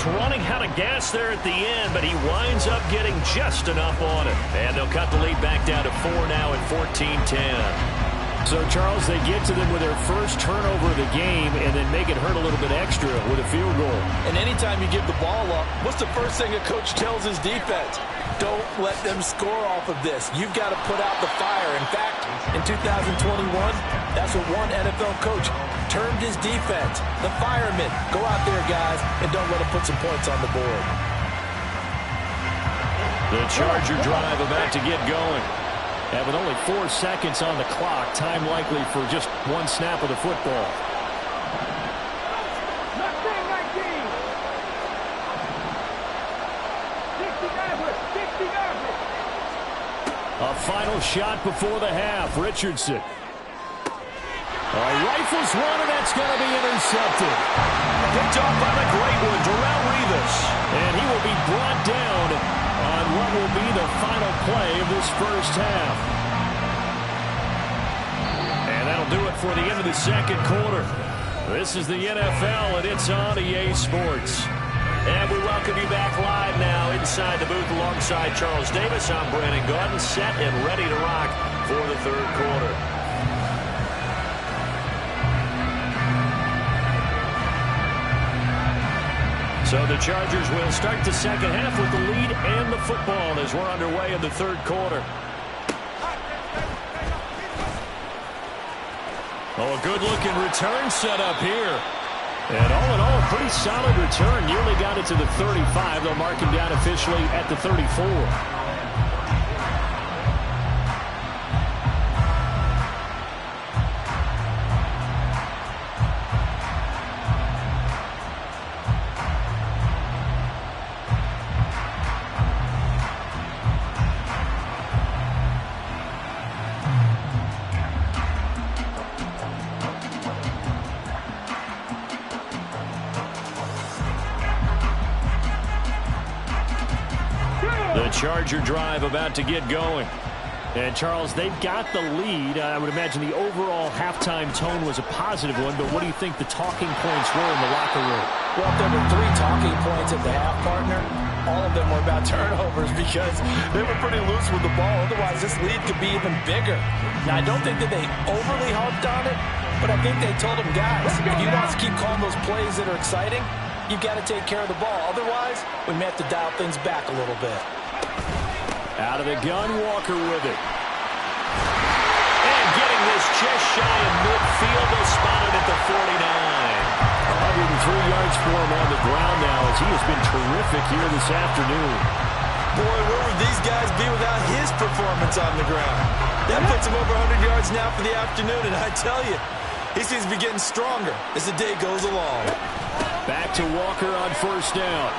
was running out of gas there at the end, but he winds up getting just enough on it. And they'll cut the lead back down to 4 now at 14-10. So, Charles, they get to them with their first turnover of the game and then make it hurt a little bit extra with a field goal. And anytime you give the ball up, what's the first thing a coach tells his defense? Don't let them score off of this. You've got to put out the fire. In fact, in 2021, that's what one NFL coach termed his defense, the firemen. Go out there, guys, and don't let them put some points on the board. The Charger drive about to get going. And with only 4 seconds on the clock, time likely for just one snap of the football. A final shot before the half. Richardson. A rifles one, and that's going to be intercepted. Picked off by the great one, Darrelle Revis. And he will be brought down on what will be the final play of this first half. And that'll do it for the end of the second quarter. This is the NFL, and it's on EA Sports. And we welcome you back live now inside the booth alongside Charles Davis. I'm Brandon Gaudin, set and ready to rock for the third quarter. So the Chargers will start the second half with the lead and the football as we're underway in the third quarter. Oh, a good-looking return set up here. And all in all, a pretty solid return. Nearly got it to the 35. They'll mark him down officially at the 34. Charger drive about to get going. And, Charles, they've got the lead. I would imagine the overall halftime tone was a positive one, but what do you think the talking points were in the locker room? Well, if there were 3 talking points at the half, partner, all of them were about turnovers because they were pretty loose with the ball. Otherwise, this lead could be even bigger. Now, I don't think that they overly harped on it, but I think they told them, guys, if you want to keep calling those plays that are exciting, you've got to take care of the ball. Otherwise, we may have to dial things back a little bit. Out of the gun, Walker with it. And getting this just shy of midfield, they'll spot it at the 49. 103 yards for him on the ground now as he has been terrific here this afternoon. Boy, where would these guys be without his performance on the ground? That puts him over 100 yards now for the afternoon, and I tell you, he seems to be getting stronger as the day goes along. Back to Walker on first down.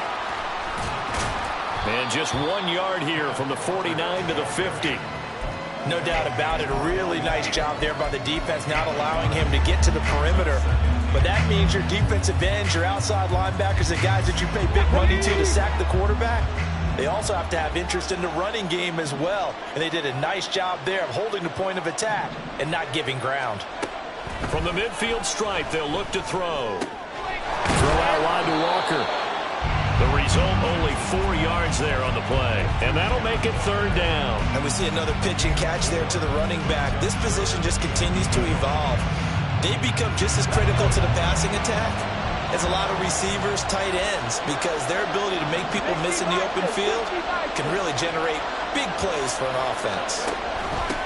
And just 1 yard here from the 49 to the 50. No doubt about it. A really nice job there by the defense, not allowing him to get to the perimeter. But that means your defensive ends, your outside linebackers, the guys that you pay big money to sack the quarterback, they also have to have interest in the running game as well. And they did a nice job there of holding the point of attack and not giving ground. From the midfield stripe, they'll look to throw. Throw out wide to Walker. The result, only 4 yards there on the play. And that'll make it third down. And we see another pitch and catch there to the running back. This position just continues to evolve. They become just as critical to the passing attack as a lot of receivers, tight ends, because their ability to make people miss in the open field can really generate big plays for an offense.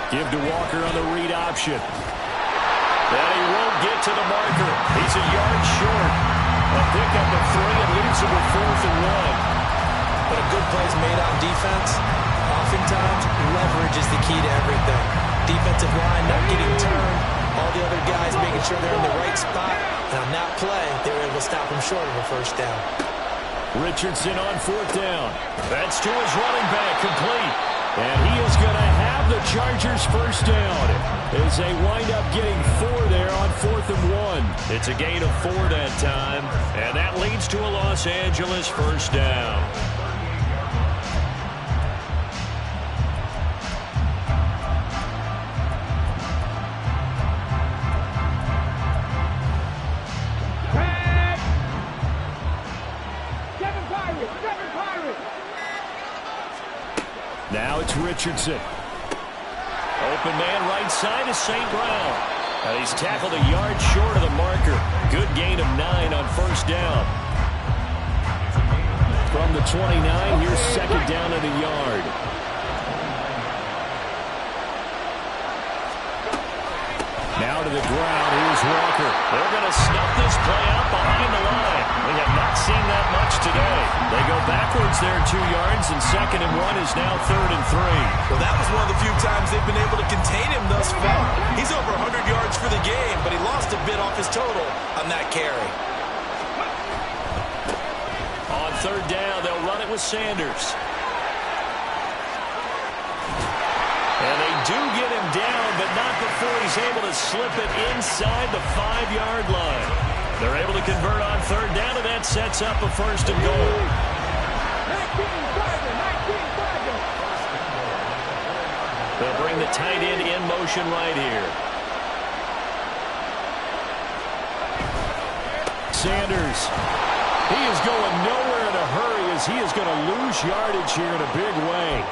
Give to Walker on the read option. And he won't get to the marker. He's a yard short. A pickup of 3 and leaves him with 4th and 1. But a good play is made on defense. Oftentimes, leverage is the key to everything. Defensive line not getting turned. All the other guys making sure they're in the right spot. And on that play, they were able to stop him short of a first down. Richardson on 4th down. That's to his running back, complete. And he is going to have the Chargers first down as they wind up getting 4 there on 4th and 1. It's a gain of 4 that time, and that leads to a Los Angeles first down. Now it's Richardson. Open man right side is St. Brown. And he's tackled a yard short of the marker. Good gain of 9 on first down. From the 29, here's second down at a yard. Now to the ground. Here's Walker. They're going to snuff this play out behind the line. We have not seen that much today. They go backwards there 2 yards, and 2nd and 1 is now 3rd and 3. Well, that was one of the few times they've been able to contain him thus far. He's over 100 yards for the game, but he lost a bit off his total on that carry. On 3rd down, they'll run it with Sanders. And they do get him down, but not before he's able to slip it inside the 5-yard line. They're able to convert on 3rd down, and that sets up a 1st and goal. They'll bring the tight end in motion right here. Sanders. He is going nowhere in a hurry as he is going to lose yardage here in a big way.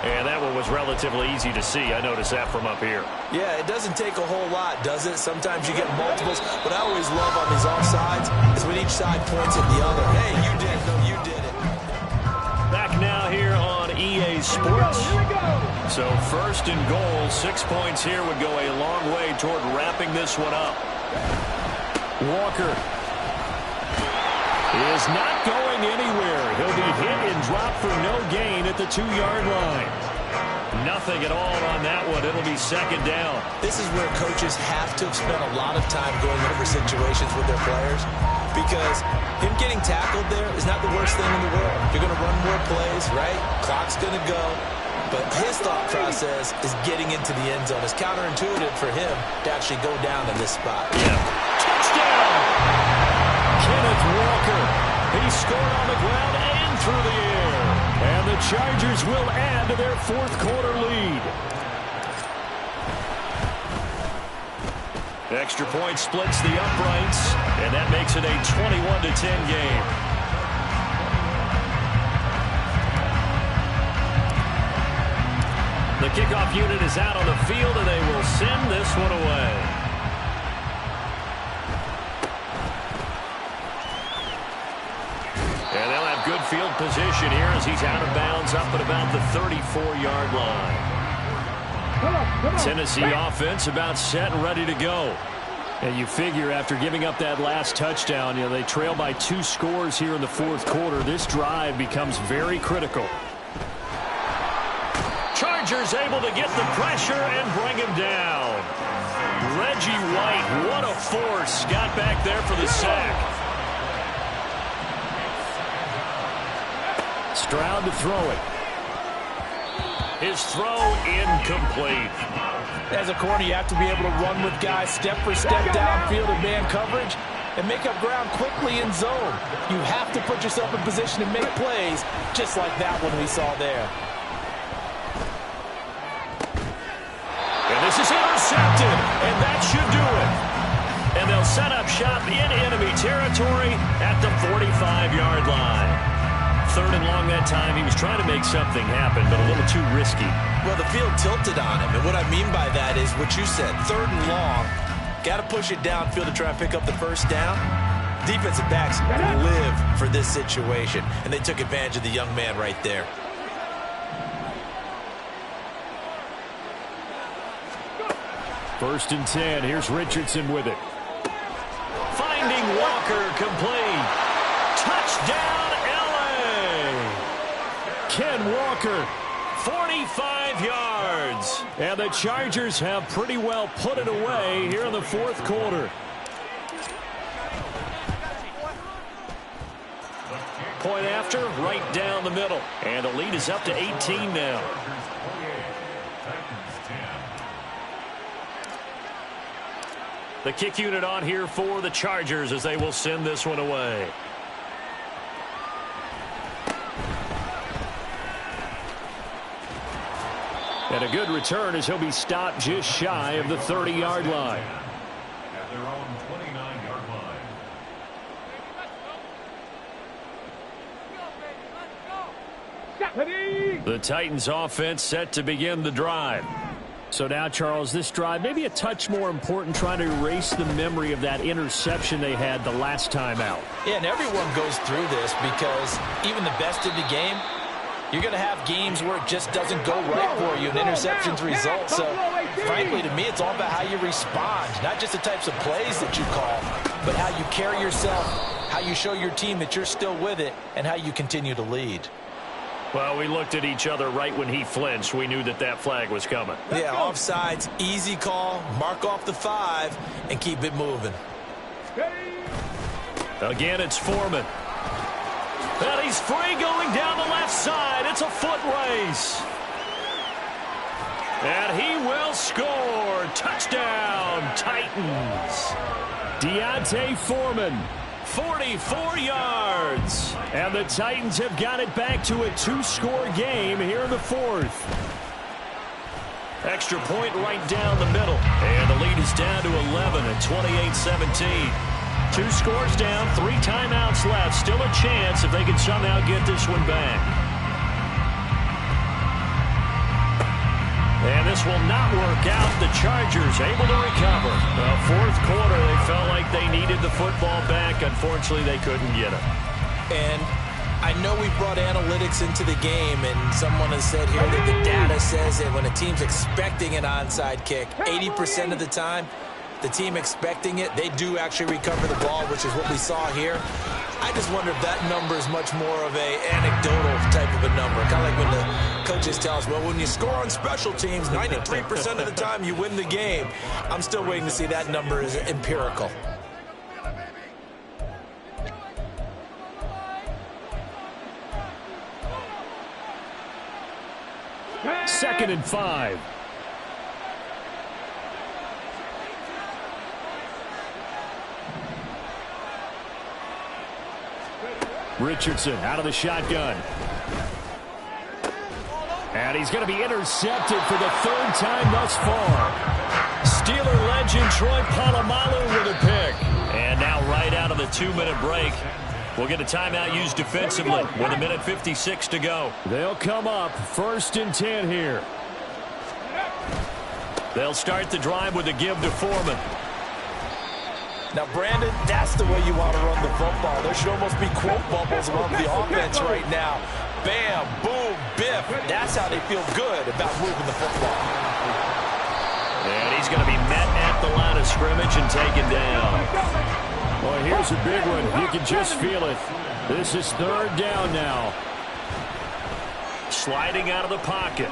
And that one was relatively easy to see. I noticed that from up here. Yeah, it doesn't take a whole lot, does it? Sometimes you get multiples. What I always love on these offsides is when each side points at the other. Hey, you did it. No, you did it. Back now here on EA Sports. So 1st and goal, 6 points here would go a long way toward wrapping this one up. Walker is not going anywhere. He'll be hit and dropped for no gain at the 2-yard line. Nothing at all on that one. It'll be 2nd down. This is where coaches have to have spent a lot of time going over situations with their players, because him getting tackled there is not the worst thing in the world. You're going to run more plays, right? Clock's going to go. But his thought process is getting into the end zone. It's counterintuitive for him to actually go down in this spot. Yeah. Touchdown! Kenneth Walker. He scored on the ground and through the air. And the Chargers will add to their 4th quarter lead. The extra point splits the uprights, and that makes it a 21-10 game. The kickoff unit is out on the field, and they will send this one away. And they'll have good field position here as he's out of bounds up at about the 34-yard line. Tennessee offense about set and ready to go. And you figure after giving up that last touchdown, they trail by 2 scores here in the 4th quarter. This drive becomes very critical. Chargers able to get the pressure and bring him down. Reggie White, what a force, got back there for the sack. Stroud to throw it. His throw incomplete. As a corner, you have to be able to run with guys step for step downfield in man coverage and make up ground quickly in zone. You have to put yourself in position to make plays just like that one we saw there. And this is intercepted, and that should do it. And they'll set up shop in enemy territory at the 45-yard line. 3rd and long that time. He was trying to make something happen, but a little too risky. Well, the field tilted on him, and what I mean by that is what you said. 3rd and long, got to push it downfield to try and pick up the 1st down. Defensive backs live for this situation, and they took advantage of the young man right there. First and 10. Here's Richardson with it. Finding Walker, complete. Touchdown, Ken Walker, 45 yards. And the Chargers have pretty well put it away here in the 4th quarter. Point after, right down the middle. And the lead is up to 18 now. The kick unit on here for the Chargers as they will send this one away. And a good return as he'll be stopped just shy of the 30-yard line. At their own 29-yard line. The Titans offense set to begin the drive. So now, Charles, this drive maybe a touch more important, trying to erase the memory of that interception they had the last time out. Yeah, and everyone goes through this because even the best in the game, you're going to have games where it just doesn't go right for you and interceptions result. So, frankly, to me, it's all about how you respond, not just the types of plays that you call, but how you carry yourself, how you show your team that you're still with it, and how you continue to lead. Well, we looked at each other right when he flinched. We knew that that flag was coming. Yeah, offsides, easy call, mark off the 5, and keep it moving. Again, it's Foreman. And he's free going down the left side. It's a foot race. And he will score. Touchdown, Titans. Deontay Foreman. 44 yards. And the Titans have got it back to a 2-score game here in the 4th. Extra point right down the middle. And the lead is down to 11 at 28-17. 2 scores down, 3 timeouts left. Still a chance if they can somehow get this one back. And this will not work out. The Chargers able to recover. The 4th quarter, they felt like they needed the football back. Unfortunately, they couldn't get it. And I know we brought analytics into the game, and someone has said here that the data says that when a team's expecting an onside kick, 80% of the time, the team expecting it, they do actually recover the ball, which is what we saw here. I just wonder if that number is much more of a anecdotal type of a number. Kind of like when the coaches tell us, well, when you score on special teams, 93% of the time you win the game. I'm still waiting to see that number is empirical. Second and 5. Richardson out of the shotgun. And he's going to be intercepted for the 3rd time thus far. Steeler legend Troy Polamalu with a pick. And now right out of the 2-minute break, we'll get a timeout used defensively with 1:56 to go. They'll come up 1st and 10 here. They'll start the drive with a give to Foreman. Now, Brandon, that's the way you want to run the football. There should almost be quote bubbles above the offense right now. Bam, boom, biff. That's how they feel good about moving the football. And he's going to be met at the line of scrimmage and taken down. Well, here's a big one. You can just feel it. This is 3rd down now. Sliding out of the pocket.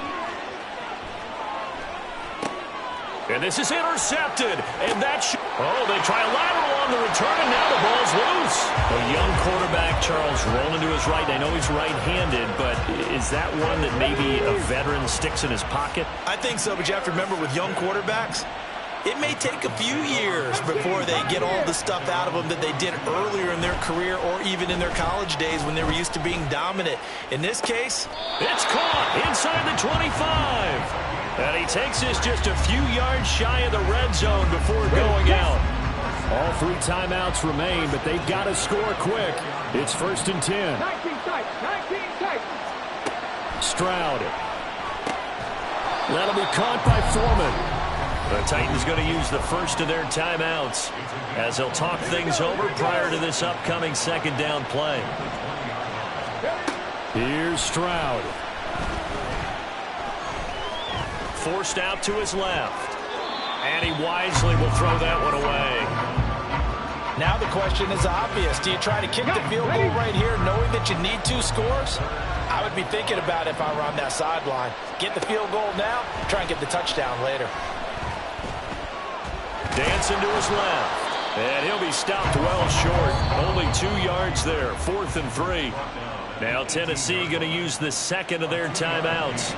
And this is intercepted. And that's... Oh, they try a lateral on the return, and now the ball's loose. A young quarterback, Charles, rolling to his right. I know he's right-handed, but is that one that maybe a veteran sticks in his pocket? I think so, but you have to remember with young quarterbacks, it may take a few years before they get all the stuff out of them that they did earlier in their career or even in their college days when they were used to being dominant. In this case, it's caught inside the 25. And he takes this just a few yards shy of the red zone before going out. All 3 timeouts remain, but they've got to score quick. It's 1st and 10. 19 Titans. Stroud. That'll be caught by Foreman. The Titans going to use the first of their timeouts as they'll talk things over prior to this upcoming 2nd down play. Here's Stroud. Forced out to his left. And he wisely will throw that one away. Now the question is obvious. Do you try to kick the field goal right here knowing that you need 2 scores? I would be thinking about it if I were on that sideline. Get the field goal now, try and get the touchdown later. Dancing to his left. And he'll be stopped well short. Only 2 yards there. 4th and 3. Now Tennessee going to use the 2nd of their timeouts,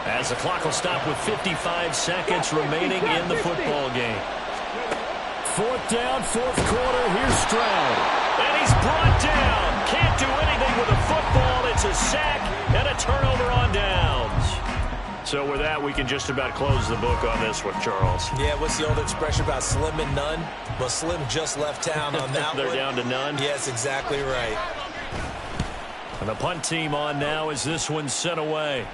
as the clock will stop with 55 seconds remaining in the football game. 4th down, 4th quarter. Here's Stroud. And he's brought down. Can't do anything with a football. It's a sack and a turnover on downs. So with that, we can just about close the book on this one, Charles. Yeah, what's the old expression about slim and none? Well, Slim just left town on that They're one. down to none? Yes, exactly right. And the punt team on now as this one's sent away.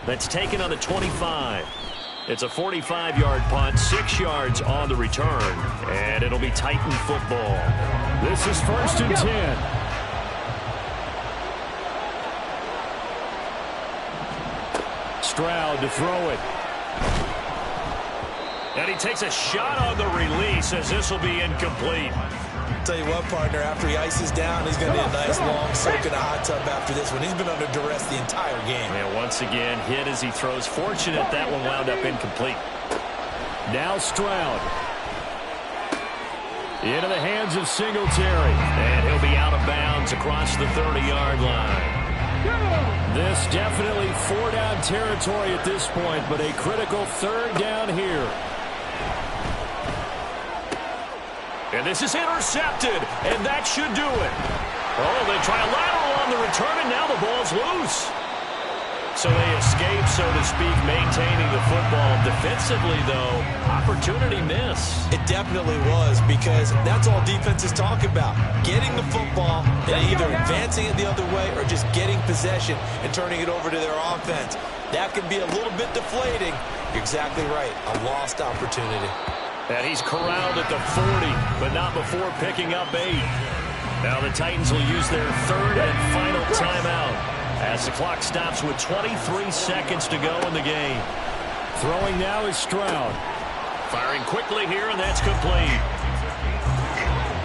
That's taken on the 25. It's a 45-yard punt, 6 yards on the return, and it'll be Titan football. This is 1st and 10. Stroud to throw it. And he takes a shot on the release as this will be incomplete. Tell you what, partner, after he ices down, he's going to need a nice long soak in a hot tub after this one. He's been under duress the entire game. And once again, hit as he throws. Fortunate that one wound up incomplete. Now Stroud. Into the hands of Singletary. And he'll be out of bounds across the 30-yard line. This definitely 4-down territory at this point, but a critical 3rd down here. And this is intercepted, and that should do it. Oh, they try a lateral on the return, and now the ball's loose. So they escape, so to speak, maintaining the football. Defensively, though, opportunity miss. It definitely was, because that's all defenses talk about. Getting the football and either advancing it the other way or just getting possession and turning it over to their offense. That can be a little bit deflating. You're exactly right. A lost opportunity. And he's corralled at the 40, but not before picking up 8. Now the Titans will use their 3rd and final timeout as the clock stops with 23 seconds to go in the game. Throwing now is Stroud. Firing quickly here, and that's complete.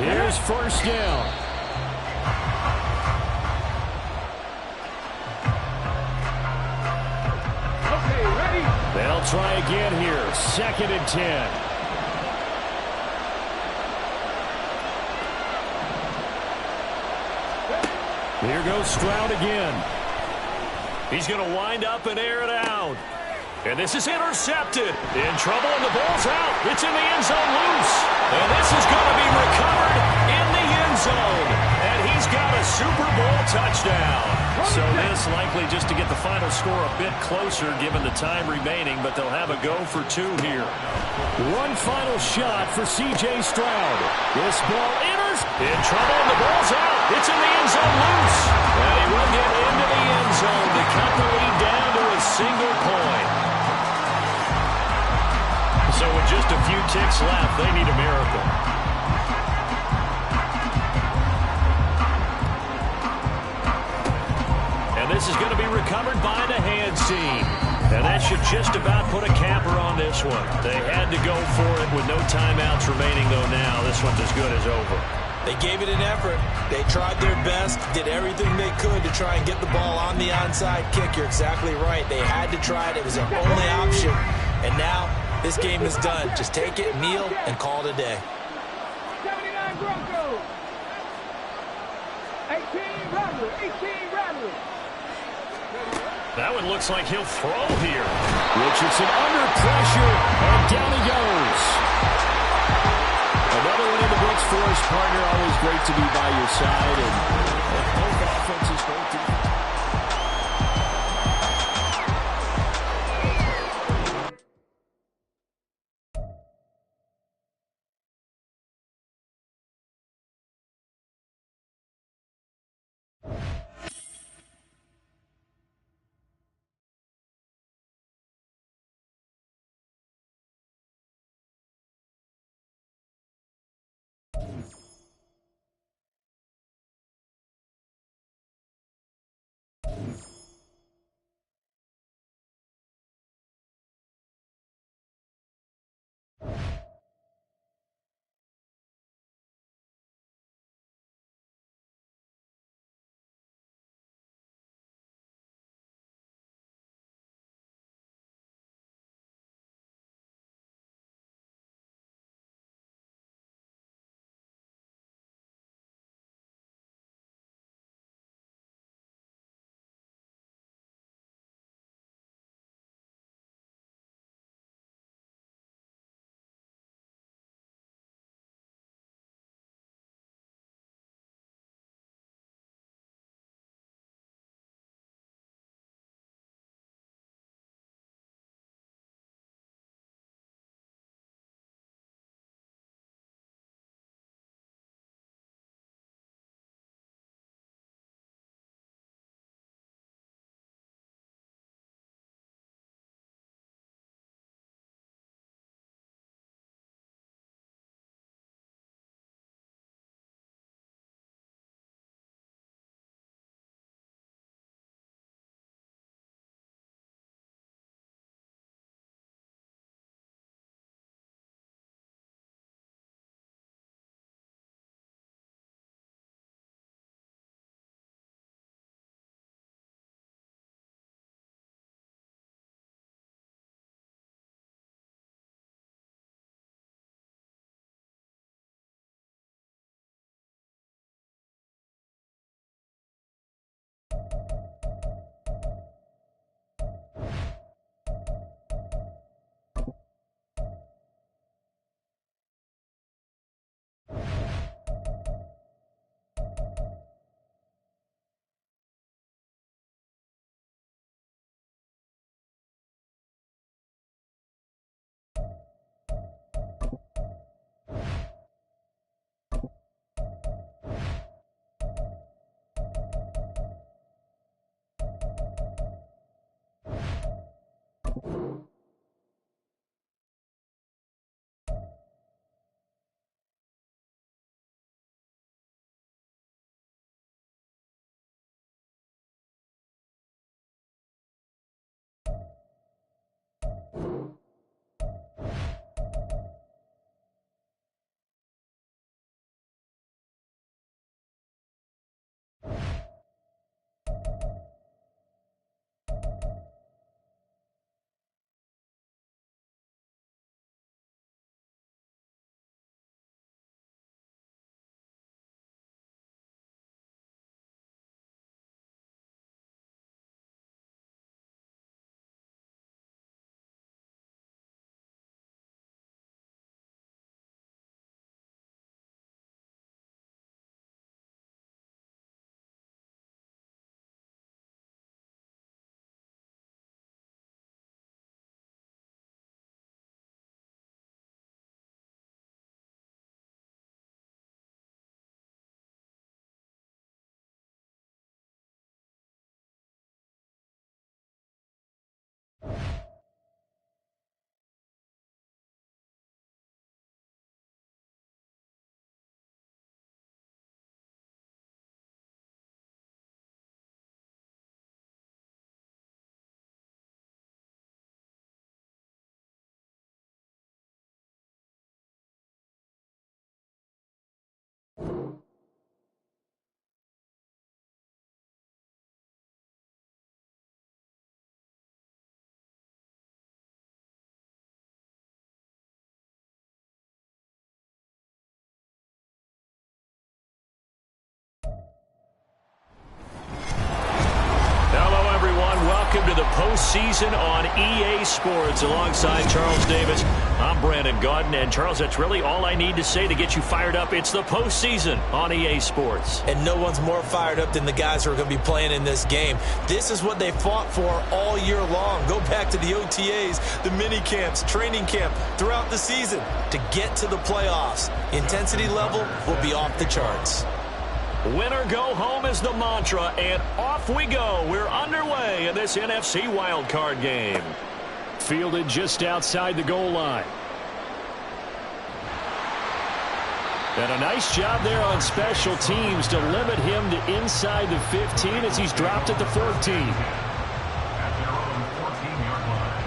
Here's 1st down. Okay, ready? They'll try again here. 2nd and 10. Here goes Stroud again. He's going to wind up and air it out. And this is intercepted. In trouble, and the ball's out. It's in the end zone loose. And this is going to be recovered in the end zone. And he's got a Super Bowl touchdown. So this likely just to get the final score a bit closer given the time remaining, but they'll have a go for 2 here. One final shot for C.J. Stroud. This ball enters. In trouble, and the ball's out. It's in the end zone loose. And he will get into the end zone to cut the lead down to a single point. So with just a few ticks left, they need a miracle. And this is going to be recovered by the hands team. And that should just about put a capper on this one. They had to go for it with no timeouts remaining, though now this one's as good as over. They gave it an effort. They tried their best, did everything they could to try and get the ball on the onside kick. You're exactly right. They had to try it. It was their only option. And now this game is done. Just take it, kneel, and call it a day. 79 Broncos. 18 Rattler. 18 Rattler. That one looks like he'll throw here. Richardson under pressure, and down he goes. Another one in the books for his partner. Always great to be by your side. And both offenses, both defenses. welcome to the postseason on EA Sports. Alongside Charles Davis, I'm Brandon Gaudin. And Charles, that's really all I need to say to get you fired up. It's the postseason on EA Sports. And no one's more fired up than the guys who are going to be playing in this game. This is what they fought for all year long. Go back to the OTAs, the mini camps, training camp, throughout the season to get to the playoffs. Intensity level will be off the charts. Win or go home is the mantra, and off we go. We're underway in this NFC wildcard game. Fielded just outside the goal line. And a nice job there on special teams to limit him to inside the 15 as he's dropped at the 14. At their own 14-yard line.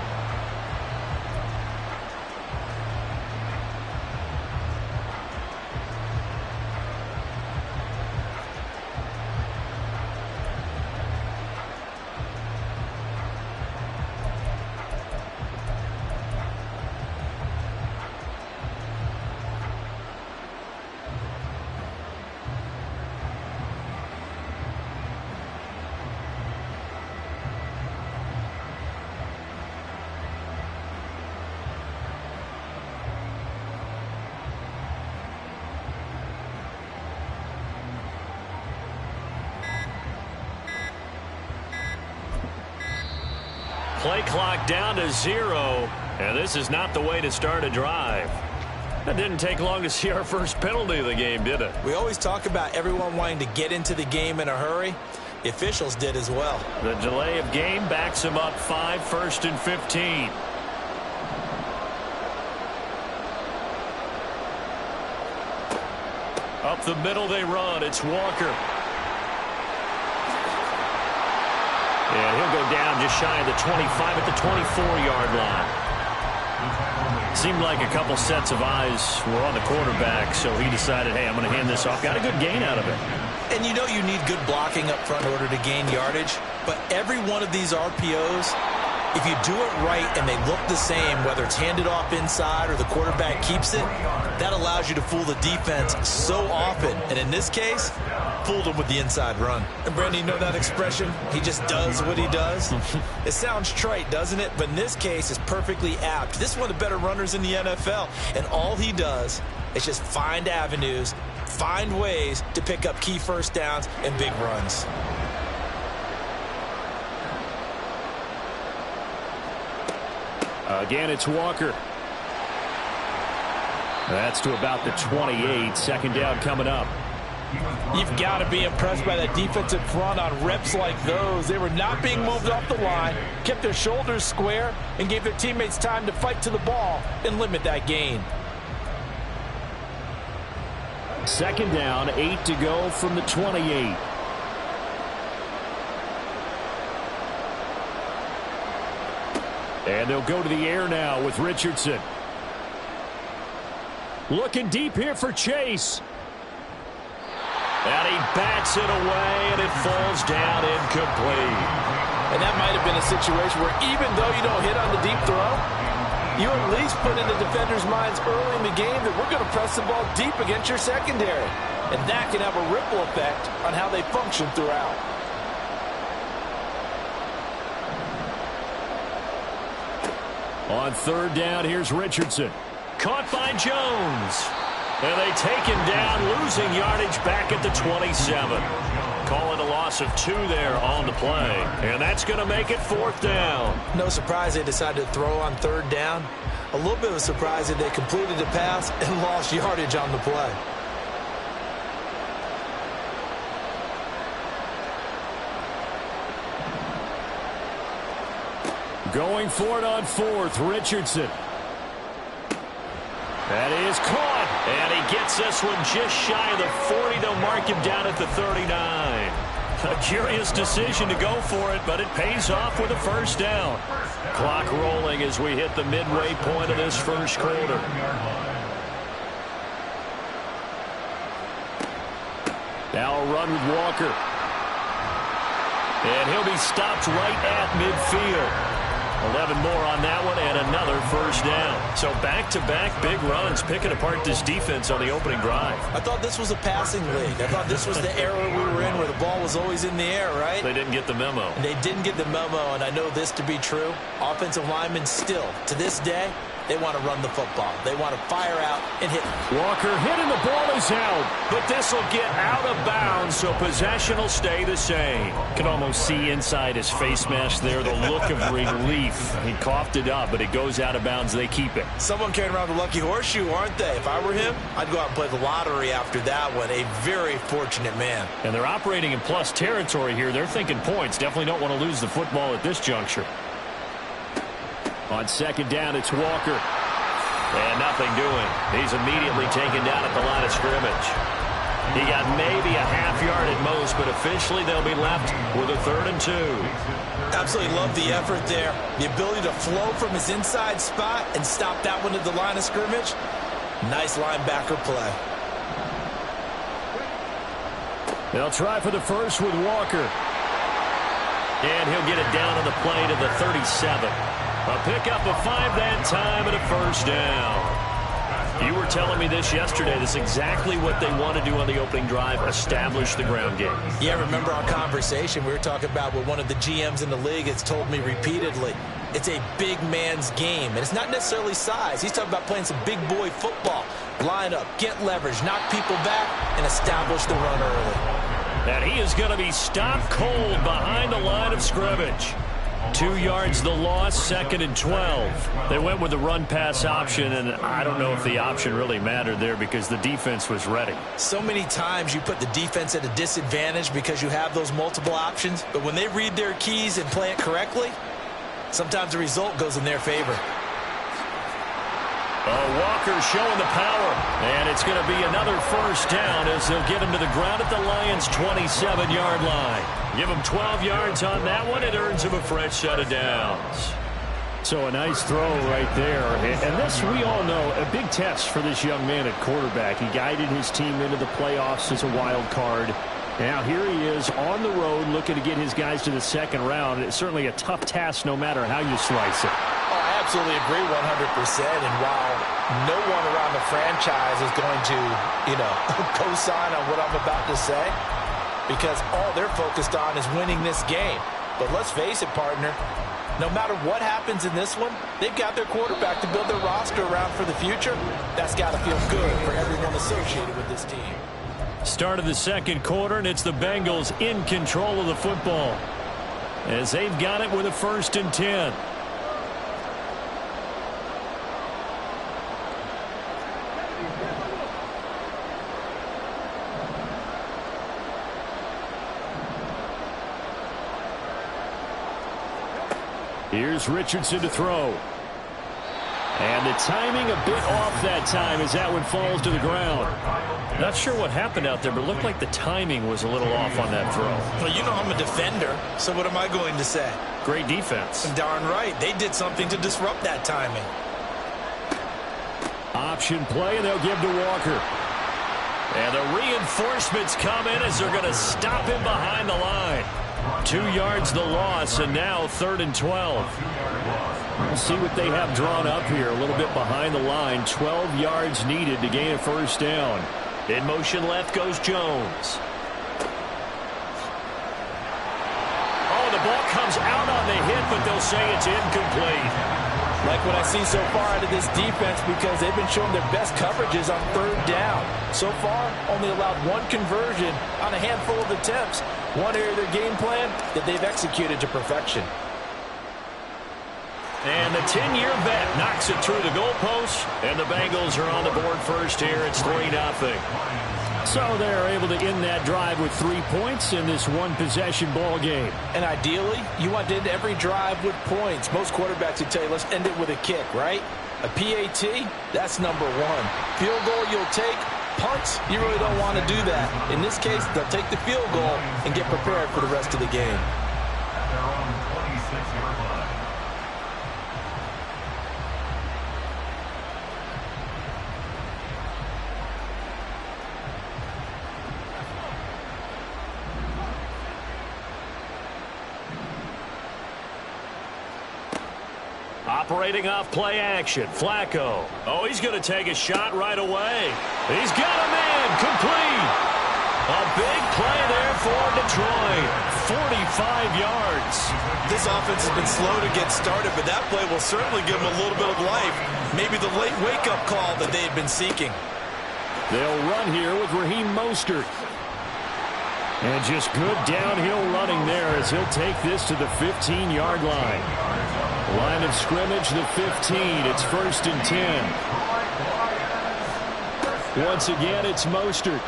Play clock down to 0, and this is not the way to start a drive. That didn't take long to see our first penalty of the game, did it? We always talk about everyone wanting to get into the game in a hurry. The officials did as well. The delay of game backs him up 5, 1st and 15. Up the middle they run. It's Walker. And he'll go down just shy of the 25 at the 24-yard line. Seemed like a couple sets of eyes were on the quarterback, so he decided, hey, I'm going to hand this off. Got a good gain out of it. And you know you need good blocking up front in order to gain yardage, but every one of these RPOs, if you do it right and they look the same, whether it's handed off inside or the quarterback keeps it, that allows you to fool the defense so often. And in this case, fooled him with the inside run. And Brandon, you know that expression? He just does what he does. It sounds trite, doesn't it? But in this case, it's perfectly apt. This is one of the better runners in the NFL. And all he does is just find avenues, find ways to pick up key first downs and big runs. Again, it's Walker. That's to about the 28. Second down coming up. You've got to be impressed by that defensive front on reps like those. They were not being moved off the line, kept their shoulders square, and gave their teammates time to fight to the ball and limit that gain. Second down, 8 to go from the 28. And they'll go to the air now with Richardson. Looking deep here for Chase. And he bats it away, and it falls down incomplete. And that might have been a situation where even though you don't hit on the deep throw, you at least put in the defenders' minds early in the game that we're going to press the ball deep against your secondary. And that can have a ripple effect on how they function throughout. On third down, here's Richardson. Caught by Jones. And they take him down, losing yardage back at the 27. Call it a loss of 2 there on the play. And that's going to make it 4th down. No surprise they decided to throw on third down. A little bit of a surprise that they completed the pass and lost yardage on the play. Going for it on 4th, Richardson. That is caught. And he gets this one just shy of the 40. They'll mark him down at the 39. A curious decision to go for it, but it pays off with a first down. Clock rolling as we hit the midway point of this first quarter. Now a run with Walker. And he'll be stopped right at midfield. 11 more on that one and another first down. So back-to-back big runs picking apart this defense on the opening drive. I thought this was a passing league. I thought this was the era we were in where the ball was ball's always in the air, right? They didn't get the memo. And they didn't get the memo, and I know this to be true. Offensive linemen still, to this day, they want to run the football. They want to fire out and hit. Walker hitting, the ball is out. But this will get out of bounds, so possession will stay the same. Can almost see inside his face mask there, the look of relief. He coughed it up, but it goes out of bounds. They keep it. Someone carrying around the lucky horseshoe, aren't they? If I were him, I'd go out and play the lottery after that one. A very fortunate man. And they're operating in plus territory here. They're thinking points. Definitely don't want to lose the football at this juncture. On second down, it's Walker. And nothing doing. He's immediately taken down at the line of scrimmage. He got maybe a half yard at most, but officially they'll be left with a 3rd and 2. Absolutely love the effort there. The ability to flow from his inside spot and stop that one at the line of scrimmage. Nice linebacker play. They'll try for the first with Walker. And he'll get it down on the play to the 37. A pickup of 5 that time and a 1st down. You were telling me this yesterday. This is exactly what they want to do on the opening drive, establish the ground game. Yeah, remember our conversation? We were talking about what one of the GMs in the league has told me repeatedly. It's a big man's game, and it's not necessarily size. He's talking about playing some big boy football. Line up, get leverage, knock people back, and establish the run early. And he is going to be stopped cold behind the line of scrimmage. 2 yards the loss, 2nd and 12. They went with the run-pass option, and I don't know if the option really mattered there because the defense was ready. So many times you put the defense at a disadvantage because you have those multiple options, but when they read their keys and play it correctly, sometimes the result goes in their favor. Walker showing the power, and it's going to be another 1st down as they'll get him to the ground at the Lions' 27-yard line. Give him 12 yards on that one. It earns him a fresh set of downs. So a nice throw right there. And this, we all know, a big test for this young man at quarterback. He guided his team into the playoffs as a wild card. Now here he is on the road looking to get his guys to the 2nd round. It's certainly a tough task no matter how you slice it. Oh, I absolutely agree 100%. And while no one around the franchise is going to, co-sign on what I'm about to say, because all they're focused on is winning this game. But let's face it, partner, no matter what happens in this one, they've got their quarterback to build their roster around for the future. That's got to feel good for everyone associated with this team. Start of the 2nd quarter, and it's the Bengals in control of the football as they've got it with a 1st and 10. Here's Richardson to throw. And the timing a bit off that time as that one falls to the ground. Not sure what happened out there, but it looked like the timing was a little off on that throw. Well, you know I'm a defender, so what am I going to say? Great defense. Darn right. They did something to disrupt that timing. Option play, and they'll give to Walker. And the reinforcements come in as they're going to stop him behind the line. 2 yards the loss, and now 3rd and 12. We'll see what they have drawn up here. A little bit behind the line. 12 yards needed to gain a 1st down. In motion left goes Jones. Oh, the ball comes out on the hit, but they'll say it's incomplete. Like what I see so far out of this defense, because they've been showing their best coverages on 3rd down. So far, only allowed 1 conversion on a handful of attempts. One area of their game plan that they've executed to perfection. And the 10-year vet knocks it through the goalpost, and the Bengals are on the board first here. It's 3-0. So they're able to end that drive with 3 points in this one-possession ball game. And ideally, you want to end every drive with points. Most quarterbacks would tell you, let's end it with a kick, right? A PAT, that's number 1. Field goal you'll take. Punts, you really don't want to do that. In this case, they'll take the field goal and get prepared for the rest of the game. At their own 26-yard line. Operating off play action. Flacco. Oh, he's going to take a shot right away. He's got a man. Complete. A big play there for him to Troy. 45 yards. This offense has been slow to get started, but that play will certainly give them a little bit of life. Maybe the late wake-up call that they had been seeking. They'll run here with Raheem Mostert. And just good downhill running there as he'll take this to the 15-yard line. Line of scrimmage, the 15. It's 1st and 10. Once again, it's Mostert.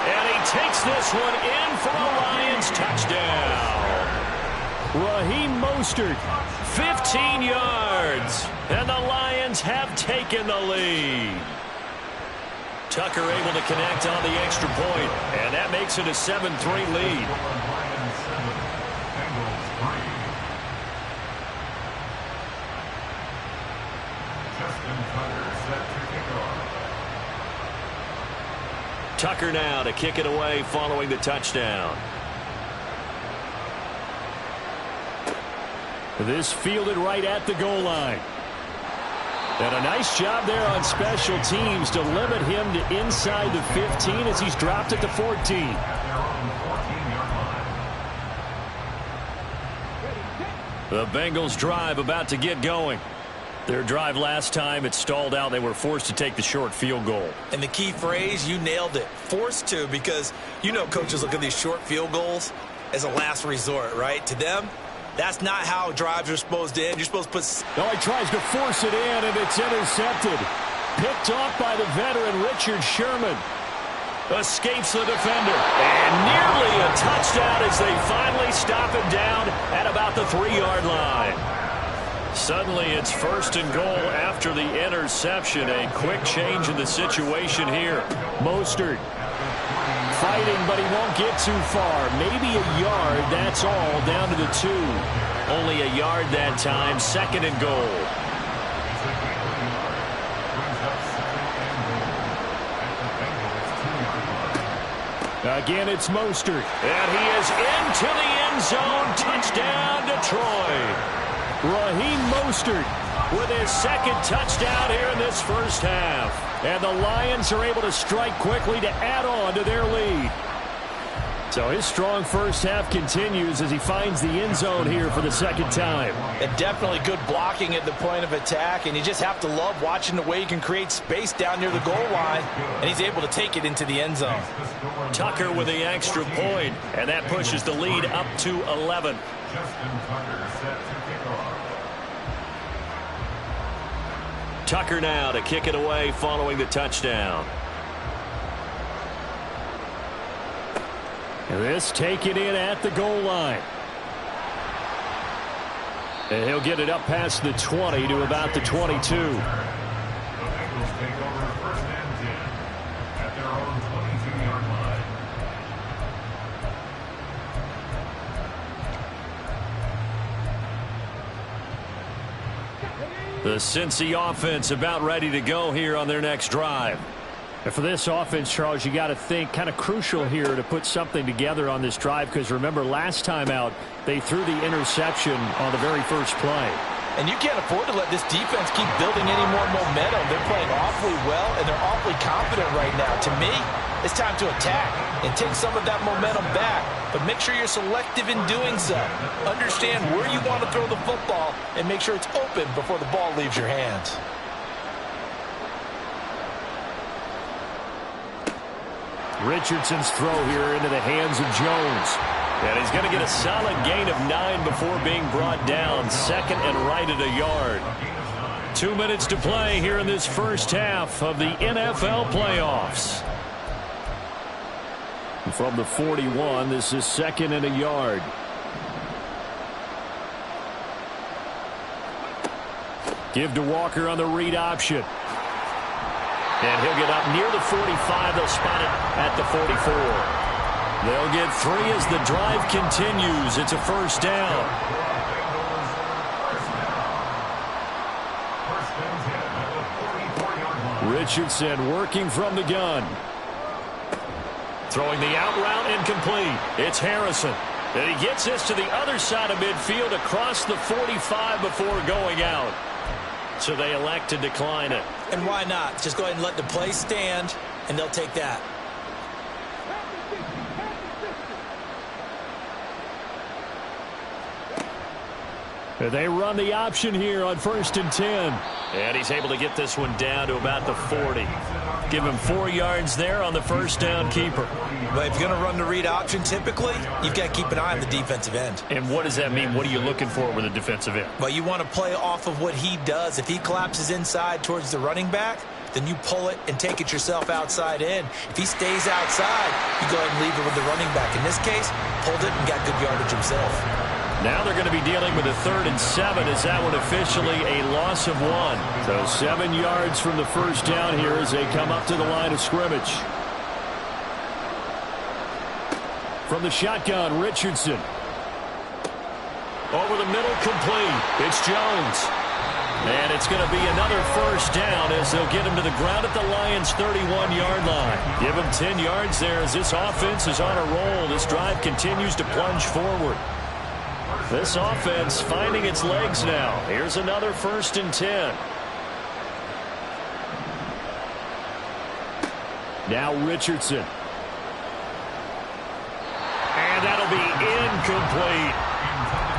And he takes this one in for a Lions touchdown. Raheem Mostert. 15 yards. And the Lions have taken the lead. Tucker able to connect on the extra point, and that makes it a 7-3 lead. Tucker now to kick it away following the touchdown. This fielded right at the goal line. And a nice job there on special teams to limit him to inside the 15 as he's dropped it to 14. The Bengals drive about to get going. Their drive last time, it stalled out. They were forced to take the short field goal. And the key phrase, you nailed it. Forced to, because you know coaches look at these short field goals as a last resort, right? To them, that's not how drives are supposed to end. You're supposed to put... No, he tries to force it in, and it's intercepted. Picked off by the veteran Richard Sherman. Escapes the defender. And nearly a touchdown as they finally stop him down at about the 3-yard line. Suddenly it's 1st and goal after the interception. A quick change in the situation here. Mostert fighting, but he won't get too far. Maybe a yard, that's all, down to the 2. Only a yard that time. 2nd and goal. Again, it's Mostert. And he is into the end zone. Touchdown, Detroit. Raheem Mostert with his 2nd touchdown here in this first half. And the Lions are able to strike quickly to add on to their lead. So his strong first half continues as he finds the end zone here for the 2nd time. And definitely good blocking at the point of attack, and you just have to love watching the way he can create space down near the goal line, and he's able to take it into the end zone. Tucker with the extra point, and that pushes the lead up to 11. Tucker now to kick it away following the touchdown. And this taken in at the goal line. And he'll get it up past the 20 to about the 22. The Bengals take over 1st and 10 at their own 22-yard line. The Cincy offense about ready to go here on their next drive. And for this offense, Charles, you got to think kind of crucial here to put something together on this drive, because remember last time out they threw the interception on the very first play. And you can't afford to let this defense keep building any more momentum. They're playing awfully well, and they're awfully confident right now. To me, it's time to attack and take some of that momentum back. But make sure you're selective in doing so. Understand where you want to throw the football and make sure it's open before the ball leaves your hands. Richardson's throw here into the hands of Jones. And he's going to get a solid gain of 9 before being brought down. 2nd and right at a yard. 2 minutes to play here in this first half of the NFL playoffs. From the 41, this is 2nd and a yard. Give to Walker on the read option. And he'll get up near the 45. They'll spot it at the 44. They'll get 3 as the drive continues. It's a 1st down. Richardson working from the gun. Throwing the out route incomplete. It's Harrison. And he gets this to the other side of midfield across the 45 before going out. So they elect to decline it. And why not? Just go ahead and let the play stand, and they'll take that. They run the option here on 1st and 10. And he's able to get this one down to about the 40. Give him 4 yards there on the first down keeper. But if you're going to run the read option, typically, you've got to keep an eye on the defensive end. And what does that mean? What are you looking for with a defensive end? Well, you want to play off of what he does. If he collapses inside towards the running back, then you pull it and take it yourself outside in. If he stays outside, you go ahead and leave it with the running back. In this case, pulled it and got good yardage himself. Now they're going to be dealing with a 3rd and 7 as that one officially a loss of 1. So 7 yards from the first down here as they come up to the line of scrimmage. From the shotgun, Richardson. Over the middle, complete. It's Jones. And it's going to be another first down as they'll get him to the ground at the Lions' 31-yard line. Give him 10 yards there as this offense is on a roll. This drive continues to plunge forward. This offense finding its legs now. Here's another 1st and 10. Now Richardson. And that'll be incomplete.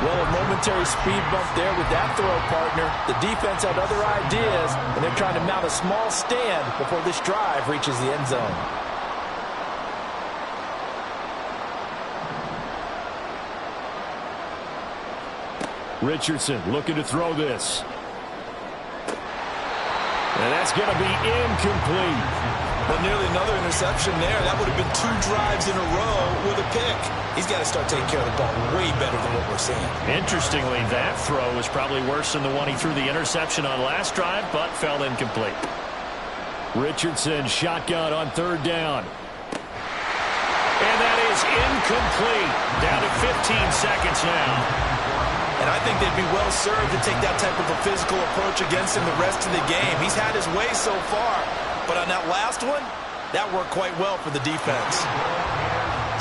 Well, a momentary speed bump there with that throw, partner. The defense had other ideas, and they're trying to mount a small stand before this drive reaches the end zone. Richardson looking to throw this. And that's going to be incomplete. But nearly another interception there. That would have been 2 drives in a row with a pick. He's got to start taking care of the ball way better than what we're seeing. Interestingly, that throw was probably worse than the one he threw the interception on last drive, but fell incomplete. Richardson shotgun on 3rd down. And that is incomplete. Down to 15 seconds now. And I think they'd be well served to take that type of a physical approach against him the rest of the game. He's had his way so far. But on that last one, that worked quite well for the defense.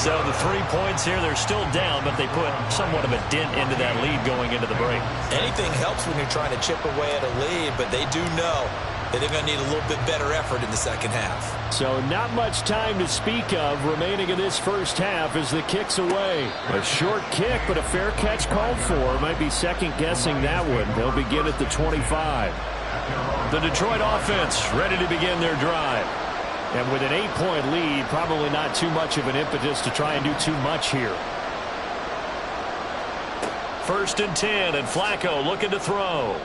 So the 3 points here, they're still down, but they put somewhat of a dent into that lead going into the break. Anything helps when you're trying to chip away at a lead, but they do know that they're going to need a little bit better effort in the second half. So not much time to speak of remaining in this first half as the kick's away. A short kick, but a fair catch called for. Might be second-guessing that one. They'll begin at the 25. The Detroit offense ready to begin their drive. And with an 8-point lead, probably not too much of an impetus to try and do too much here. 1st and 10, and Flacco looking to throw.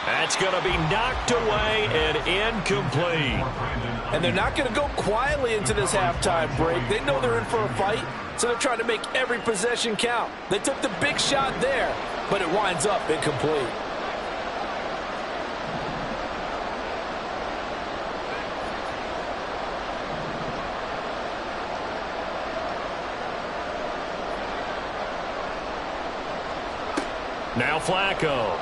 That's going to be knocked away and incomplete. And they're not going to go quietly into this halftime break. They know they're in for a fight, so they're trying to make every possession count. They took the big shot there, but it winds up incomplete. Now Flacco.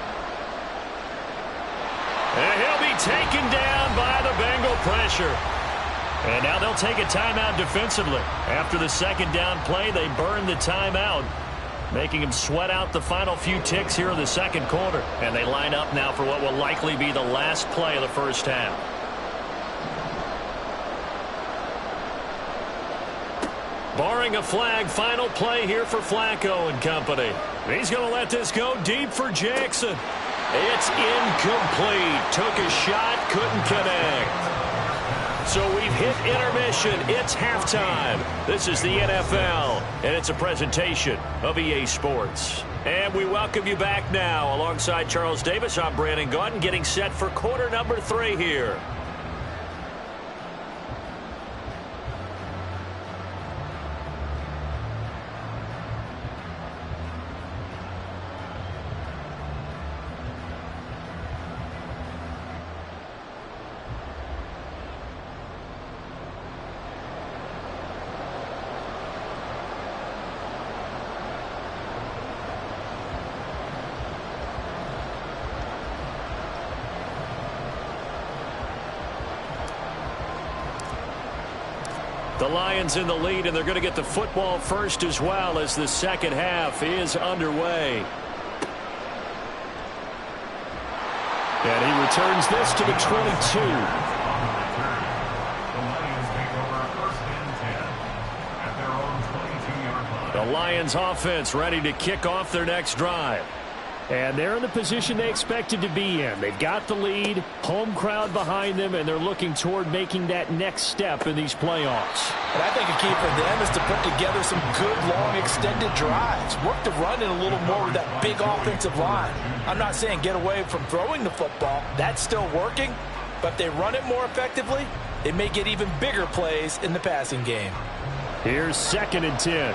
And he'll be taken down by the Bengal pressure. And now they'll take a timeout defensively. After the second down play, they burn the timeout, making him sweat out the final few ticks here in the second quarter. And they line up now for what will likely be the last play of the first half. Barring a flag, final play here for Flacco and company. He's going to let this go deep for Jackson. It's incomplete. Took a shot, couldn't connect. So we've hit intermission. It's halftime. This is the NFL, and it's a presentation of EA Sports. And we welcome you back now. Alongside Charles Davis, I'm Brandon Gaudin, getting set for quarter number 3 here. The Lions in the lead, and they're going to get the football first as well as the second half is underway. And he returns this to the 22. The The Lions offense ready to kick off their next drive. And they're in the position they expected to be in. They've got the lead, home crowd behind them, and they're looking toward making that next step in these playoffs. And I think a key for them is to put together some good, long, extended drives. Work the run in a little more with that big offensive line. I'm not saying get away from throwing the football. That's still working. But if they run it more effectively, they may get even bigger plays in the passing game. Here's 2nd and 10.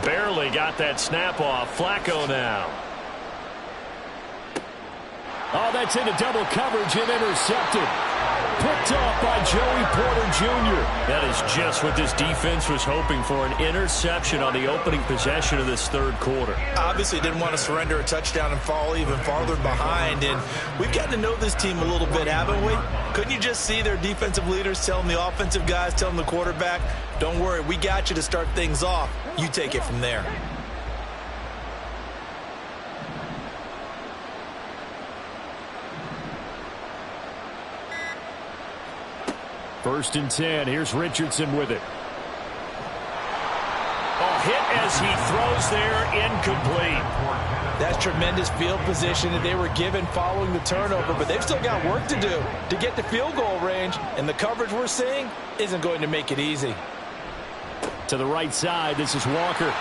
Barely got that snap off. Flacco now. Oh, that's into double coverage and intercepted. Picked off by Joey Porter Jr. That is just what this defense was hoping for, an interception on the opening possession of this third quarter. Obviously didn't want to surrender a touchdown and fall even farther behind. And we've gotten to know this team a little bit, haven't we? Couldn't you just see their defensive leaders telling the offensive guys, telling the quarterback, don't worry, we got you to start things off. You take it from there. First and 10. Here's Richardson with it. Oh, hit as he throws there, incomplete. That's tremendous field position that they were given following the turnover, but they've still got work to do to get to field goal range, and the coverage we're seeing isn't going to make it easy. To the right side, this is Walker.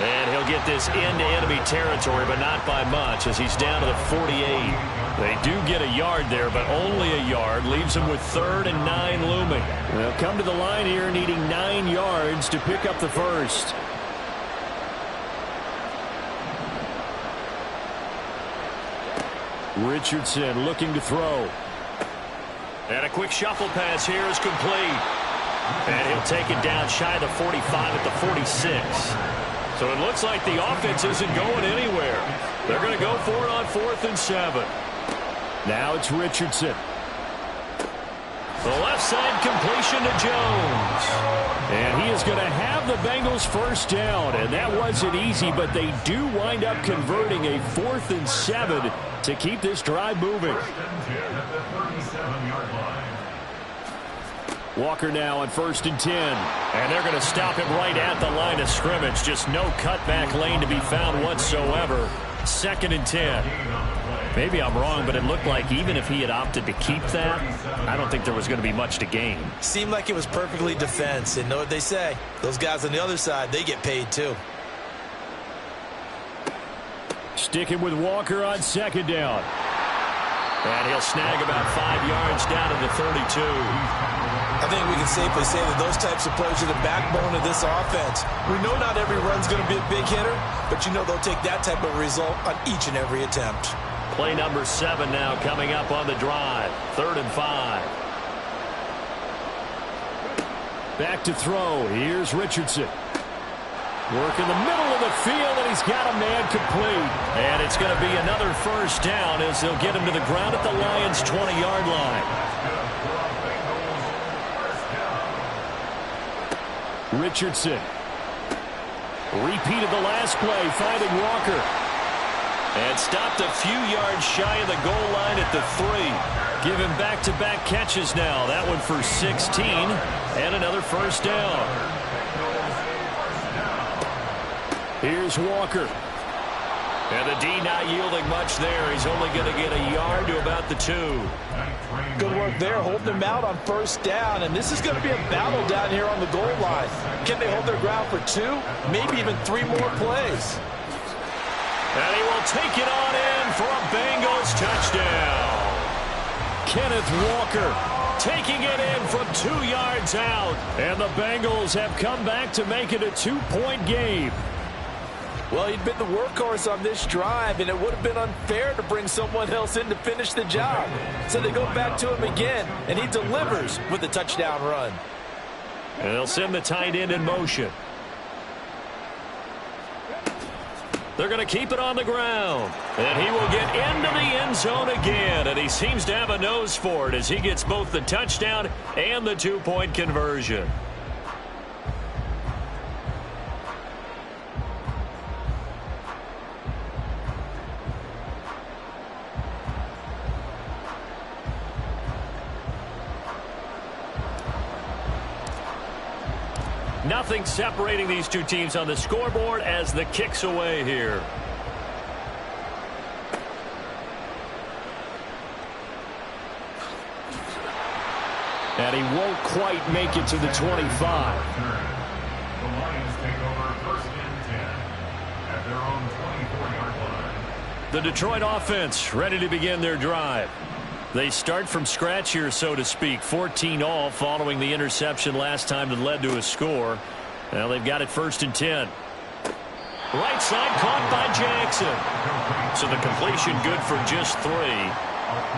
And he'll get this into enemy territory, but not by much as he's down to the 48. They do get a yard there, but only a yard. Leaves them with 3rd and 9 looming. They'll come to the line here needing 9 yards to pick up the first. Richardson looking to throw. And a quick shuffle pass here is complete. And he'll take it down shy of the 45 at the 46. So it looks like the offense isn't going anywhere. They're going to go for it on 4th and 7. Now it's Richardson. The left side completion to Jones. And he is going to have the Bengals first down. And that wasn't easy, but they do wind up converting a 4th and 7 to keep this drive moving. Walker now on 1st and 10. And they're going to stop him right at the line of scrimmage. Just no cutback lane to be found whatsoever. 2nd and 10. Maybe I'm wrong, but it looked like even if he had opted to keep that, I don't think there was going to be much to gain. Seemed like it was perfectly defense. And know what they say? Those guys on the other side, they get paid too. Sticking with Walker on 2nd down. And he'll snag about 5 yards down to the 32. I think we can safely say that those types of plays are the backbone of this offense. We know not every run's going to be a big hitter, but you know they'll take that type of result on each and every attempt. Play number 7 now coming up on the drive. 3rd and 5. Back to throw. Here's Richardson. Work in the middle of the field, and he's got a man complete. And it's going to be another first down as they'll get him to the ground at the Lions' 20-yard line. Richardson. Repeated the last play, finding Walker. And stopped a few yards shy of the goal line at the 3. Give him back-to-back catches now. That one for 16 and another first down. Here's Walker. And the D not yielding much there. He's only going to get a yard to about the 2. Good work there, holding them out on 1st down. And this is going to be a battle down here on the goal line. Can they hold their ground for 2, maybe even 3 more plays? And he will take it on in for a Bengals touchdown. Kenneth Walker taking it in from 2 yards out. And the Bengals have come back to make it a 2-point game. Well, he'd been the workhorse on this drive, and it would have been unfair to bring someone else in to finish the job. So they go back to him again, and he delivers with a touchdown run. And they'll send the tight end in motion. They're going to keep it on the ground. And he will get into the end zone again. And he seems to have a nose for it as he gets both the touchdown and the 2-point conversion. nothing separating these two teams on the scoreboard as the kick's away here. And he won't quite make it to the 25. The Lions take over first and 10 at their own 24-yard line. The Detroit offense ready to begin their drive. They start from scratch here, so to speak. 14 all following the interception last time that led to a score. Now they've got it first and 10. Right side caught by Jackson. So the completion good for just 3.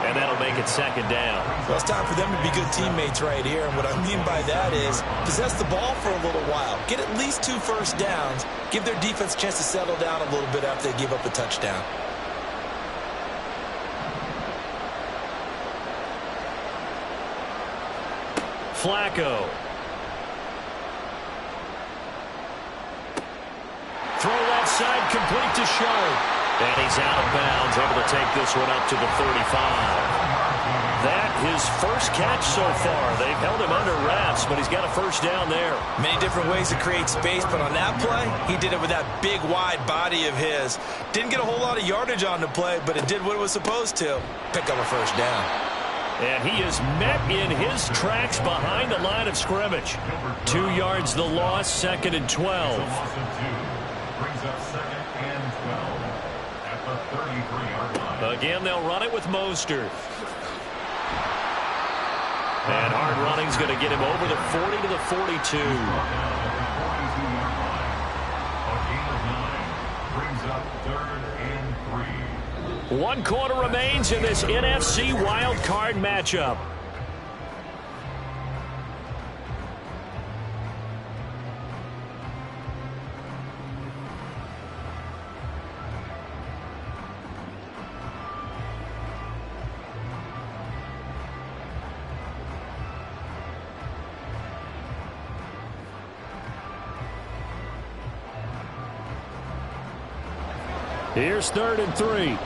And that'll make it second down. Well, it's time for them to be good teammates right here. And what I mean by that is possess the ball for a little while. Get at least 2 first downs. Give their defense a chance to settle down a little bit after they give up a touchdown. Flacco. Throw left side, complete to Sharp. And he's out of bounds, able to take this one up to the 35. That his first catch so far. They've held him under wraps, but he's got a first down there. Many different ways to create space, but on that play, he did it with that big, wide body of his. Didn't get a whole lot of yardage on the play, but it did what it was supposed to. Pick up a first down. And he is met in his tracks behind the line of scrimmage. 2 yards the loss, second and 12. Brings up second and 12 at the 33-yard line. Again, they'll run it with Mostert. And hard running's going to get him over the 40 to the 42. A gain of 9 brings up third and 3. 1 quarter remains in this NFC wild card matchup. Here's third and 3.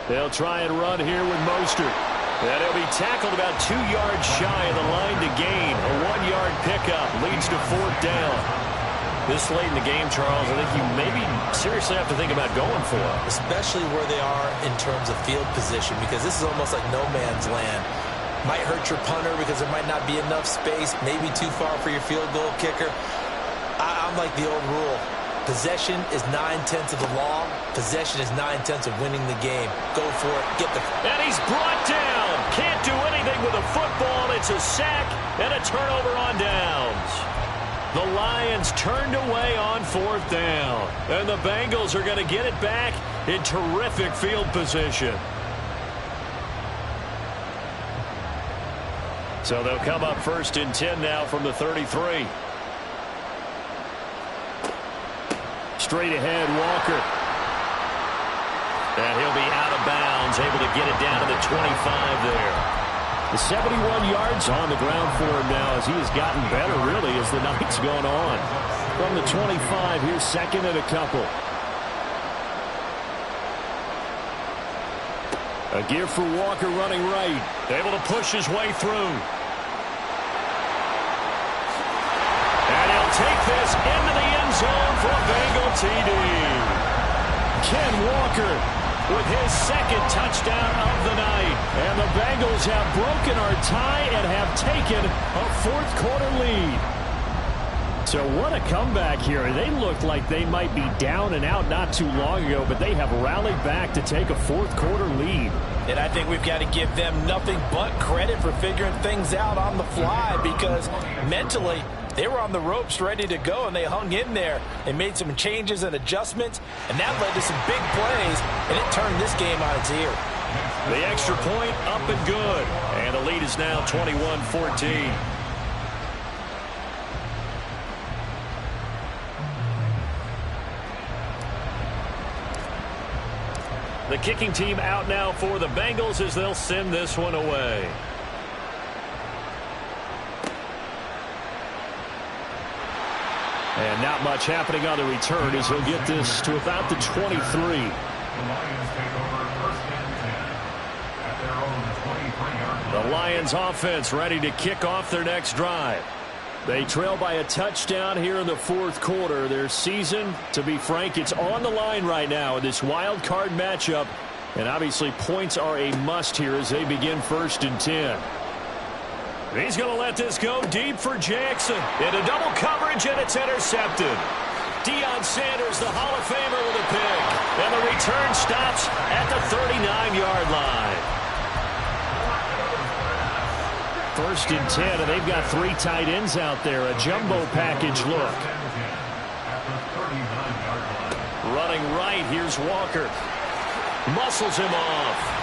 They'll try and run here with Mostert. And he'll be tackled about 2 yards shy of the line to gain. A 1-yard pickup leads to fourth down. This late in the game, Charles, I think you maybe seriously have to think about going for it. Especially where they are in terms of field position, because this is almost like no man's land. Might hurt your punter because there might not be enough space, maybe too far for your field goal kicker. I'm like the old rule. Possession is 9/10 of the law. Possession is 9/10 of winning the game. Go for it. Get the... And he's brought down. Can't do anything with a football. It's a sack and a turnover on downs. The Lions turned away on fourth down. And the Bengals are going to get it back in terrific field position. So they'll come up first and 10 now from the 33. Straight ahead, Walker. And he'll be out of bounds, able to get it down to the 25 there. The 71 yards on the ground for him now as he has gotten better, really, as the night's gone on. From the 25, here's second and a couple. A give for Walker running right. Able to push his way through. And he'll take this into the end zone for a Bengal TD. Ken Walker with his second touchdown of the night. And the Bengals have broken our tie and have taken a fourth quarter lead. So what a comeback here. They looked like they might be down and out not too long ago, but they have rallied back to take a fourth quarter lead. And I think we've got to give them nothing but credit for figuring things out on the fly, because mentally they were on the ropes ready to go, and they hung in there. They made some changes and adjustments, and that led to some big plays, and it turned this game on its ear. The extra point up and good, and the lead is now 21-14. The kicking team out now for the Bengals as they'll send this one away. And not much happening on the return as he'll get this to about the 23. The Lions take over first and 10 The Lions offense ready to kick off their next drive. They trail by a touchdown here in the fourth quarter. Their season, to be frank, it's on the line right now in this wild card matchup. And obviously points are a must here as they begin 1st and 10. He's going to let this go deep for Jackson. Into double coverage, and it's intercepted. Deion Sanders, the Hall of Famer, with a pick. And the return stops at the 39-yard line. 1st and 10, and they've got 3 tight ends out there. A jumbo package look. Running right, here's Walker. Muscles him off.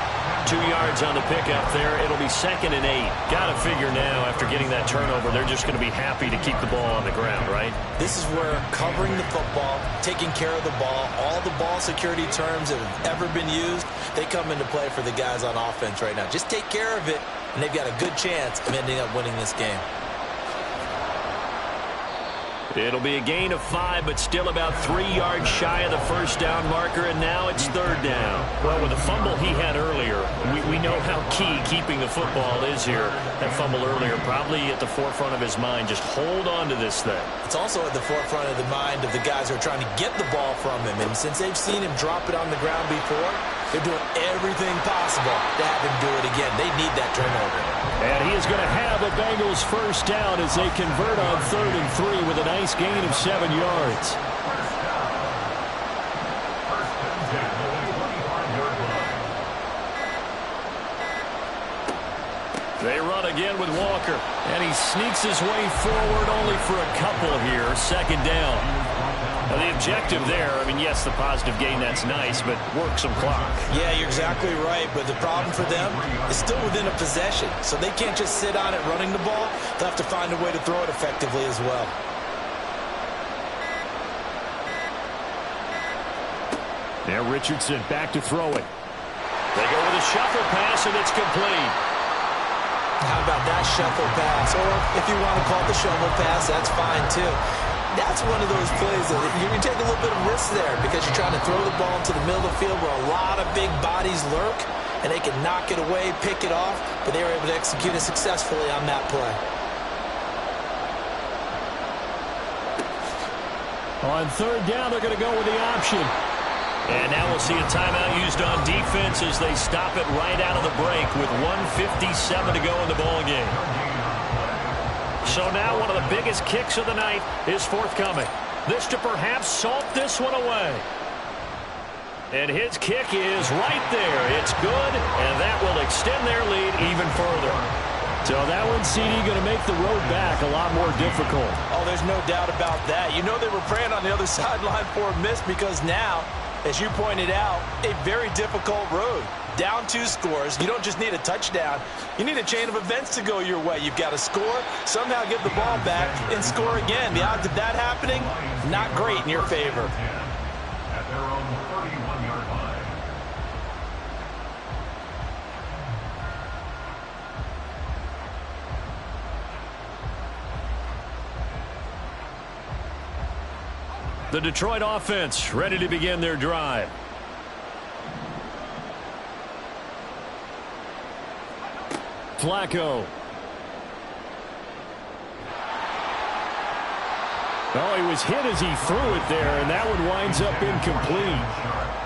2 yards on the pickup there. It'll be 2nd and 8. Got to figure now, after getting that turnover, they're just going to be happy to keep the ball on the ground, right? This is where covering the football, taking care of the ball, all the ball security terms that have ever been used, they come into play for the guys on offense right now. Just take care of it, and they've got a good chance of ending up winning this game. It'll be a gain of 5, but still about 3 yards shy of the first down marker, and now it's 3rd down. Well, with the fumble he had earlier, we know how key keeping the football is here. That fumble earlier probably at the forefront of his mind. Just hold on to this thing. It's also at the forefront of the mind of the guys who are trying to get the ball from him, and since they've seen him drop it on the ground before, they're doing everything possible to have him do it again. They need that turnover. And he is going to have a Bengals first down as they convert on 3rd and 3 with a nice gain of 7 yards. They run again with Walker, and he sneaks his way forward only for a couple here. 2nd down. Now the objective there, I mean, yes, the positive gain, that's nice, but work some clock. Yeah, you're exactly right, but the problem for them is still within a possession, so they can't just sit on it running the ball. They'll have to find a way to throw it effectively as well. Now Richardson back to throw it. They go with a shuffle pass, and it's complete. How about that shuffle pass? Or if you want to call it the shovel pass, that's fine too. That's one of those plays that you can take a little bit of risk there because you're trying to throw the ball into the middle of the field where a lot of big bodies lurk, and they can knock it away, pick it off, but they were able to execute it successfully on that play. On 3rd down, they're going to go with the option. And now we'll see a timeout used on defense as they stop it right out of the break with 1:57 to go in the ball game. So now one of the biggest kicks of the night is forthcoming. This to perhaps salt this one away. And his kick is right there. It's good, and that will extend their lead even further. So that one, CD, going to make the road back a lot more difficult. Oh, there's no doubt about that. You know they were praying on the other sideline for a miss because now, as you pointed out, a very difficult road. Down 2 scores. You don't just need a touchdown. You need a chain of events to go your way. You've got to score, somehow get the ball back, and score again. The odds of that happening, not great in your favor. At their own 31-yard line. The Detroit offense ready to begin their drive. Flacco. Oh, he was hit as he threw it there, and that one winds up incomplete.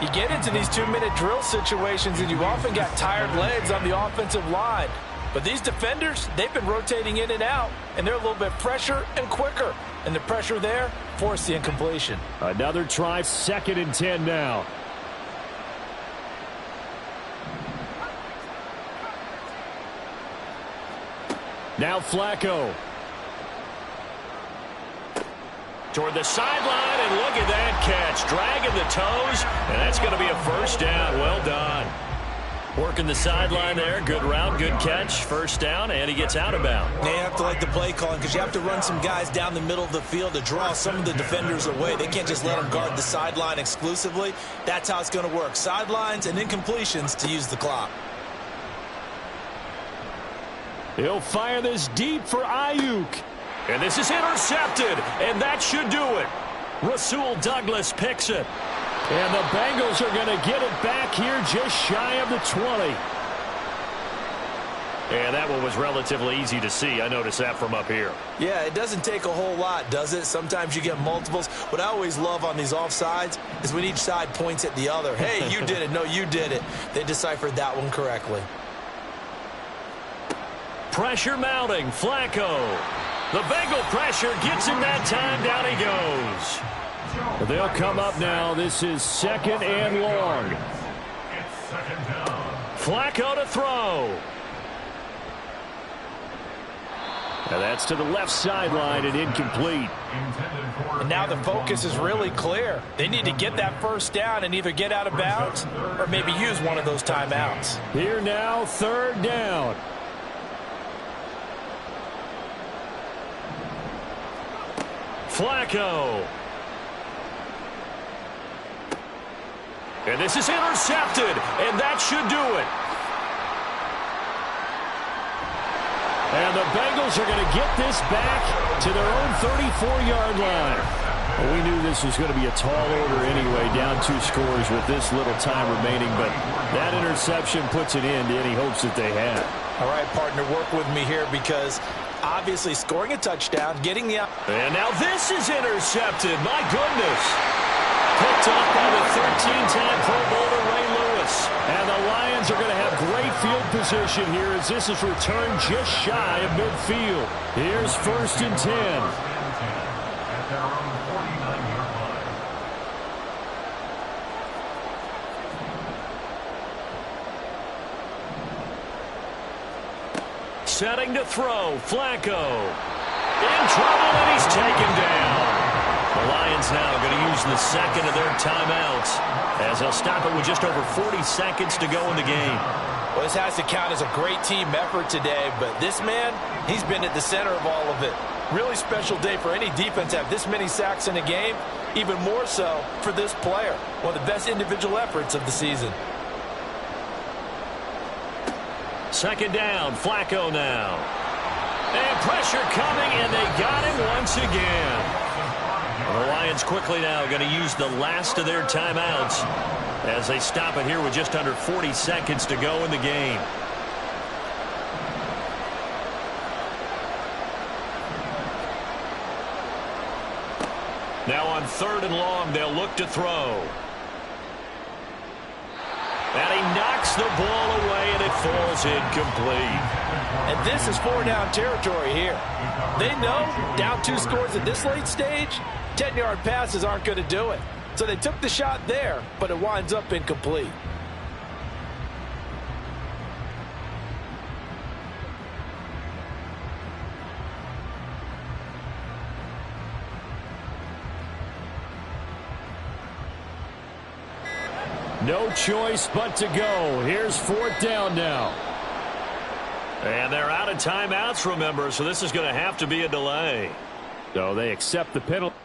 You get into these 2-minute drill situations, and you've often got tired legs on the offensive line. But these defenders, they've been rotating in and out, and they're a little bit fresher and quicker. And the pressure there forced the incompletion. Another try, 2nd and 10 now. Now Flacco. Toward the sideline, and look at that catch. Dragging the toes, and that's going to be a first down. Well done. Working the sideline there. Good route, good catch. First down, and he gets out of bounds. They have to like the play calling because you have to run some guys down the middle of the field to draw some of the defenders away. They can't just let them guard the sideline exclusively. That's how it's going to work. Sidelines and incompletions to use the clock. He'll fire this deep for Ayuk. And this is intercepted, and that should do it. Rasul Douglas picks it. And the Bengals are going to get it back here just shy of the 20. And that one was relatively easy to see. I noticed that from up here. Yeah, it doesn't take a whole lot, does it? Sometimes you get multiples. What I always love on these offsides is when each side points at the other. Hey, you did it. No, you did it. They deciphered that one correctly. Pressure mounting. Flacco. The Bengal pressure gets him that time. Down he goes. They'll come up now. This is 2nd and long. It's 2nd down. Flacco to throw. Now that's to the left sideline and incomplete. And now the focus is really clear. They need to get that first down and either get out of bounds or maybe use one of those timeouts. Here now, 3rd down. Flacco. And this is intercepted, and that should do it. And the Bengals are going to get this back to their own 34-yard line. Well, we knew this was going to be a tall order anyway, down 2 scores with this little time remaining, but that interception puts an end to any hopes that they had. All right, partner, work with me here because obviously scoring a touchdown, getting the... And now this is intercepted. My goodness. Picked up by the 13-time Pro Bowler Ray Lewis. And the Lions are going to have great field position here as this is returned just shy of midfield. Here's 1st and 10. At their own 49-yard line. Setting to throw. Flacco. In trouble, and he's taken down. The Lions now going to use the 2nd of their timeouts as they'll stop it with just over 40 seconds to go in the game. Well, this has to count as a great team effort today, but this man, he's been at the center of all of it. Really special day for any defense to have this many sacks in a game, even more so for this player. One of the best individual efforts of the season. 2nd down, Flacco now. And pressure coming, and they got him once again. The Lions quickly now going to use the last of their timeouts as they stop it here with just under 40 seconds to go in the game. Now on 3rd and long, they'll look to throw. And he knocks the ball away, and it falls incomplete. And this is 4-down territory here. They know down 2 scores at this late stage, 10-yard passes aren't going to do it. So they took the shot there, but it winds up incomplete. No choice but to go. Here's 4th down now. And they're out of timeouts, remember, so this is going to have to be a delay. So they accept the penalty.